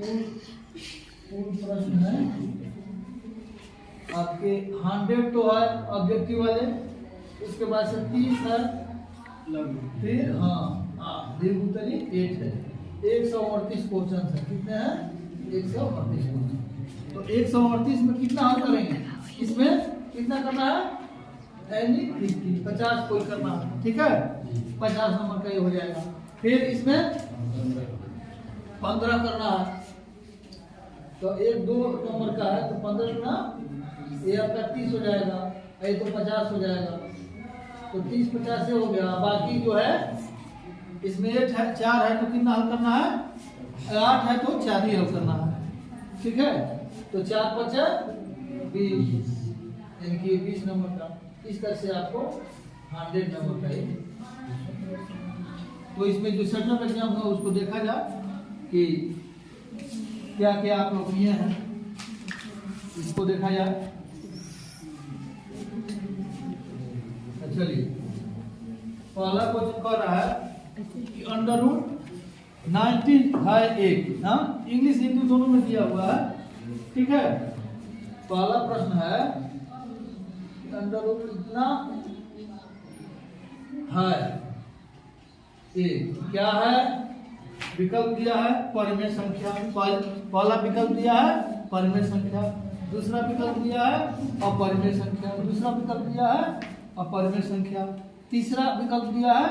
पूर्ण प्रश्न है आपके 100 तो है ऑब्जेक्टिव वाले, उसके बाद से 30 है, फिर दीर्घ उत्तरी 8 है। 138 क्वेश्चन है। कितने हैं? 138 क्वेश्चन। तो 138 में कितना हल करेंगे? इसमें कितना करना है? एनी 50 कोई करना है, ठीक है? 50 नंबर का ये हो जाएगा। फिर इसमें 15 करना है, तो 1-2 नंबर का है तो 15 गुना ये आपका 30 हो जाएगा, ये तो 50 हो जाएगा। तो 30-50 से हो गया। बाकी जो है इसमें 8 है, 4 है तो कितना हल करना है? 8 है तो 4 ही हल करना है, ठीक है? तो 4-5 20, यानी कि 20 नंबर का। इस तरह से आपको 100 नंबर का ही। तो इसमें जो सेटअप एग्जाम है उसको देखा जाए कि क्या क्या आप लोग लिए हैं, इसको देखा जाए। चलिए, पहला क्वेश्चन कर रहा है कि √19 है 1। इंग्लिश हिंदी दोनों में दिया हुआ है, ठीक है? पहला प्रश्न है √ कितना है 1, क्या है? विकल्प दिया है परिमेय संख्या। पहला विकल्प दिया है परिमेय संख्या, दूसरा विकल्प दिया है अपरिमेय संख्या, दूसरा विकल्प दिया है अपरिमेय संख्या, तीसरा विकल्प दिया है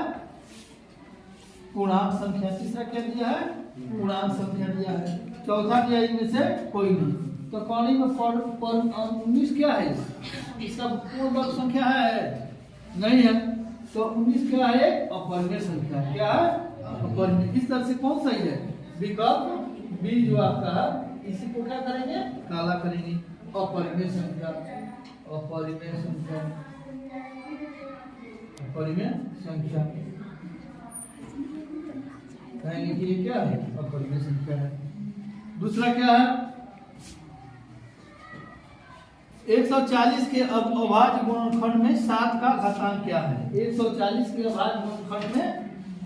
पूर्णांक संख्या। तीसरा क्या दिया है? पूर्णांक संख्या दिया है। चौथा दिया इनमें से कोई नहीं। तो कौनी में 19 क्या है? इसका पूर्ण वर्ग संख्या है? नहीं है। तो 19 क्या है? अपरिमेय संख्या। क्या है? अपरिमेय। इस तरह से कौन सही है? विकल्प बी जो आपका है, इसी को क्या करेंगे? काला करेंगे। अपरिमेय संख्या, अपरिमेय संख्या, अपरिमेय संख्या कहेंगे कि ये क्या है? अपरिमेय संख्या है। दूसरा क्या है? 140 के अभाज्य गुणनखंड में 7 का घातांक क्या है? 140 के अभाज्य गुणनखंड में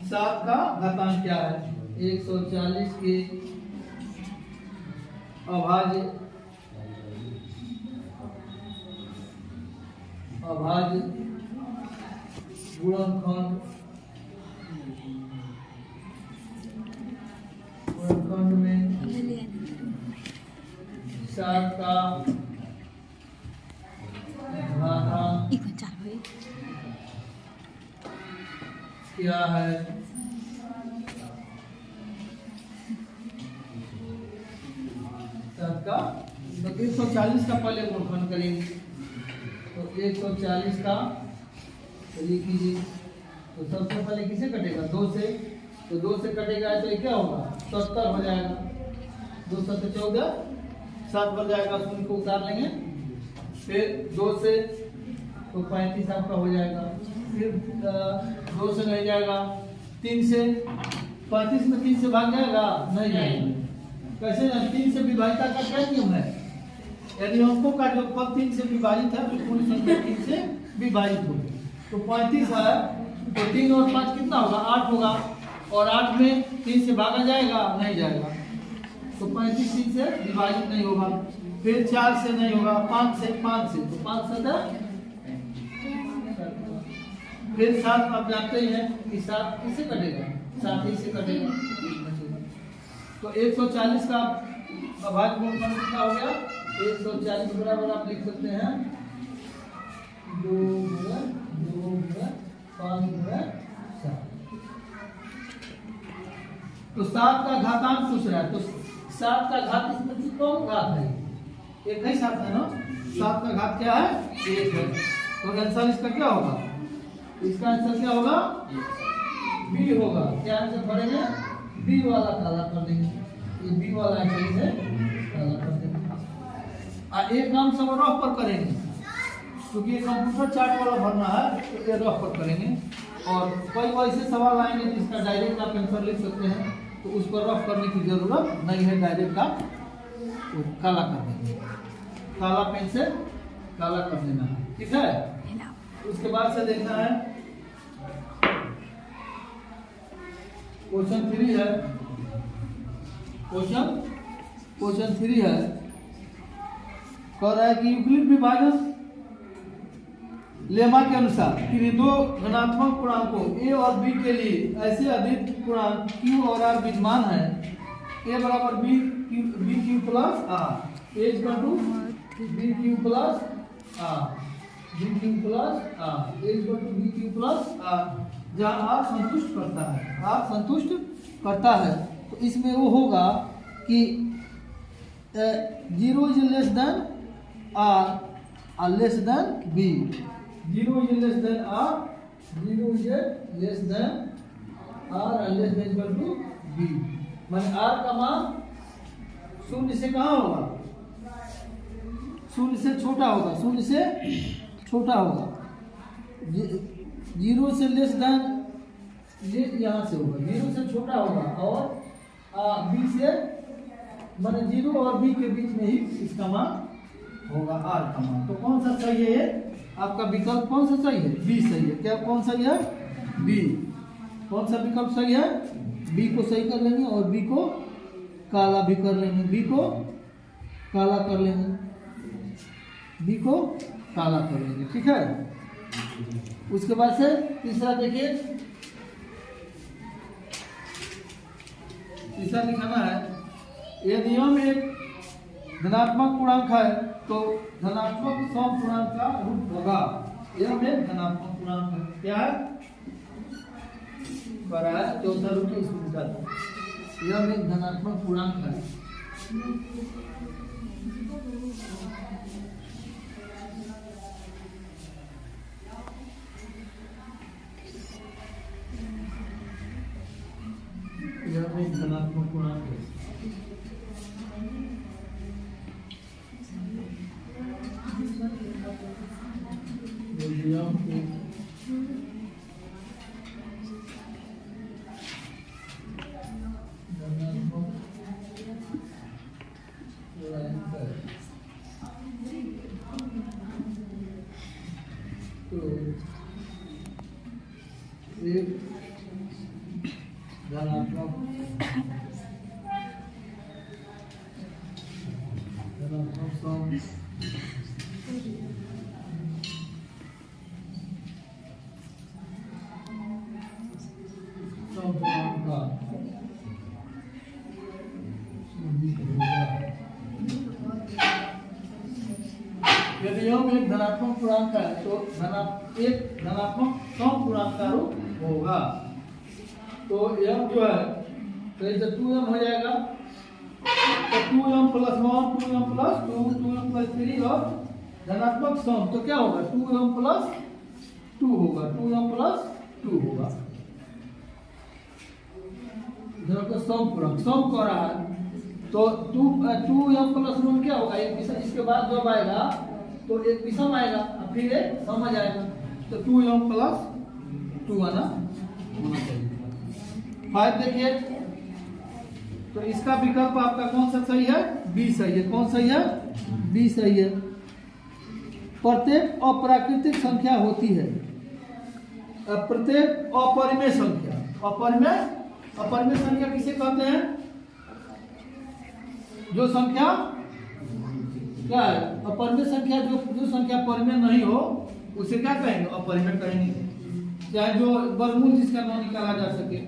7 का घातांक क्या है? 140 के अभाज्य गुणनखंड में 7 का घातांक क्या है? सबका तो 140 का पहले गुणनखंड करेंगे। तो 140 का लिख लीजिए। तो सबसे पहले किसे कटेगा? 2 से। तो 2 से कटेगा तो ये क्या होगा? 70 हो जाएगा। 2 7 14, 7 बन जाएगा, उसको इनको उतार लेंगे। फिर 2 से तो 35 आपका हो जाएगा। फिर 2 से नहीं जाएगा, 3 से 35 में 3 से भाग जाएगा? नहीं जाएगा। कैसे? 3 से विभाजिता का क्या नियम है? यदि अंकों का जो पद 3 से विभाजित है तो पूर्ण संख्या 3 से विभाजित होगी। तो 35 है तो 3 और 5 कितना होगा? 8 होगा। और 8 में 3 से भागा जाएगा? नहीं जाएगा। तो 35 3 से विभाजित नहीं होगा। फिर 4 से नहीं होगा, 5 से तो 5 7 फिर 7 आप जानते ही हैं कि 7 किससे कटेगा? 7 ही से कटेगा। तो 140 का अभाज्य गुणनखंड कितना हो गया? 140 बराबर आप लिख सकते हैं 2 गुणा 5 गुणा 7। तो 7 का घातांक पूछ रहा है। तो 7 का घात इसमें कौन घात है? एक ही 7 है ना? 7 का घात क्या है? 1 है। तो आंसर इसका क्या होगा? इसका आंसर क्या होगा? बी होगा। क्या आंसर पड़ेगा? बी वाला काला कर देंगे। ये बी वाला आंसर है, काला कर देंगे। एक काम सब रफ पर करेंगे, क्योंकि ये कंप्यूटर चार्ट वाला भरना है तो ये रफ पर करेंगे। और कोई ऐसे सवाल आएंगे जिसका डायरेक्ट आप आंसर लिख सकते हैं, तो उस पर रफ करने की जरूरत नहीं है। डायरेक्ट आप काला कर देंगे, काला पेन से काला कर देना है, ठीक है? उसके बाद से देखना है क्वेश्चन 3 है। क्वेश्चन क्वेश्चन 3 है, कह रहा है कि यूक्लिड विभाजन लेमा के अनुसार कि दो धनात्मक पूर्णांकों a और b के लिए ऐसे अद्वितीय पूर्णांक q और r विद्यमान है, a बराबर b q plus r, a equal to b q plus r, b q plus r, a equal to b q plus r, जहाँ r संतुष्ट करता है, r संतुष्ट करता है। तो इसमें वो होगा कि 0 इज लेस देन r और less than b, 0 is less than r, 0 is less than r and less than equal to b। माने r का मान शून्य से कहाँ होगा, शून्य से छोटा होगा, शून्य से छोटा होगा, 0 से लेस देन ये यहाँ से होगा, 0 से छोटा होगा और b से माने 0 और b के बीच में ही इसका मान होगा, r का मान। तो कौन सा सही है ये आपका विकल्प, कौन सा सही है, बी सही है। क्या कौन सही है, बी। कौन सा विकल्प सही है, बी को सही कर लेंगे और बी को काला भी कर लेंगे, बी को काला कर लेंगे, बी को काला कर लेंगे, ठीक है। उसके बाद से तीसरा देखिए, तीसरा लिखाना है, यदि हम एक धनात्मक पूर्णांक है तो धनात्मक सम पूर्णांक का रूप होगा, यह एक धनात्मक पूर्णांक है। क्या है, बड़ा है चौथा रूप है, इसको लिखा था, यह एक धनात्मक पूर्णांक है। यह एक धनात्मक पूर्णांक है। यदि हम एक धनात्मक पूर्णांक है तो एक धनात्मक सम पूर्णांक का रूप होगा। तो m जो है तो इसे 2m हो जाएगा, तो 2m plus 1, 2m plus 2, 2m plus 3 और धनात्मक सम तो क्या होगा, 2m प्लस 2 होगा, 2m प्लस 2 होगा। धनात्मक सम पूर्णांक सम कर रहा है तो 2m प्लस 1 क्या होगा, इसके बाद जब आएगा तो एक विषम आएगा और फिर एक सम आ जाएगा, तो 2m प्लस 2 आना होना चाहिए। 5 देखिए, तो इसका विकल्प आपका कौन सा सही है, बी सही है। कौन सही है, बी सही है। प्रत्येक अप्राकृतिक संख्या होती है, प्रत्येक अपरिमेय संख्या, अपरिमेय संख्या किसे कहते हैं, जो संख्या क्या है, अपरिमेय संख्या जो संख्या परिमेय नहीं हो उसे क्या कहेंगे, अपरिमेय कहेंगे। चाहे जो वर्गमूल जिसका न निकाला जा सके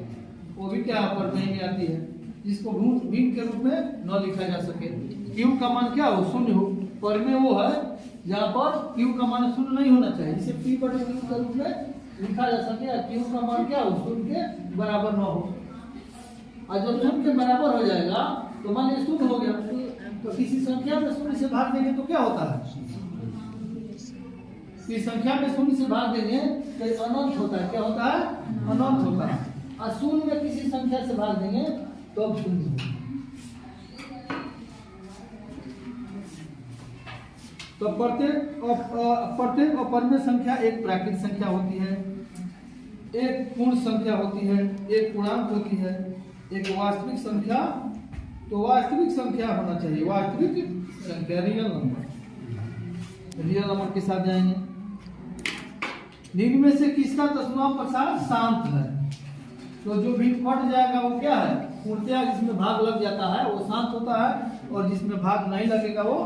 वो भी क्या अपरिमेय में आती है, जिसको भिन्न के रूप में न लिखा जा सके। क्यू का मान क्या हो, शून्य हो। परिमेय वो है जहाँ पर क्यू का मान शून्य नहीं होना चाहिए, जिसे पी बटे क्यू के रूप में लिखा जा सके। क्यू का मान क्या हो, शून्य के बराबर न हो, और जब शून्य के बराबर हो जाएगा तो मान ये शून्य हो गया। तो किसी संख्या में शून्य से भाग देंगे तो क्या होता है, इस संख्या में शून्य से भाग देंगे तो अनंत होता है। क्या होता है, अनंत होता है। और शून्य में किसी संख्या से भाग देंगे तो अब शून्य होगा। तो प्रत्येक अपरिमेय संख्या एक प्राकृतिक संख्या होती है, एक पूर्ण संख्या होती है, एक पूर्णांक होती है, एक वास्तविक संख्या। तो वास्तविक संख्या होना चाहिए, वास्तविक संख्या रियल नंबर के साथ जाएंगे। निम्न में से किसका दसवां प्रसार शांत है, तो जो भी फट जाएगा वो क्या है, पूर्णतया जिसमें भाग लग जाता है वो शांत होता है, और जिसमें भाग नहीं लगेगा वो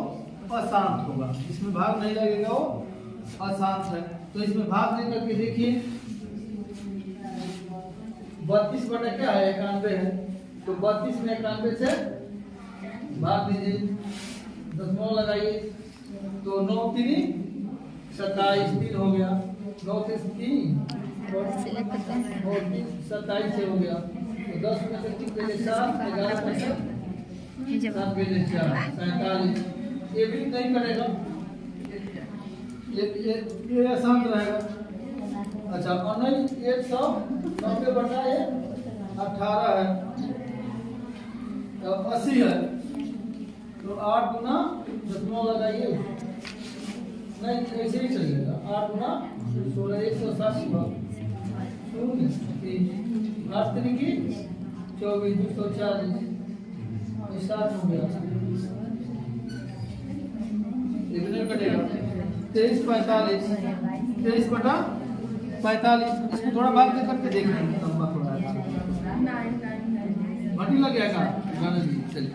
अशांत होगा। जिसमें भाग नहीं लगेगा वो अशांत है। तो इसमें भाग दे करके देखिए, 32 बटा क्या है 91 है, तो 32 में 91 से भाग दीजिए, दशमलव लगाइए, तो 9 3 27 3 हो गया, 9 से 3 और 27 से हो गया, तो 10 में से 3 पहले 4, 11 में से 7 पहले 4, 47। ये भी नहीं करेगा, ये अशांत रहेगा। अच्छा, और नहीं 190 बटा 18 है, 80 है, तो 8 गुना दशमलव लगाइए, नहीं ऐसे ही चलेगा, 8 गुना 16 180 भाग 8 तरीके 24 240 7 हो गया, इतने कटेगा 23 45 23 बटा 45। इसको थोड़ा भाग दे करके देख लेंगे, लंबा थोड़ा घटी लग गया का गाना जी। चलिए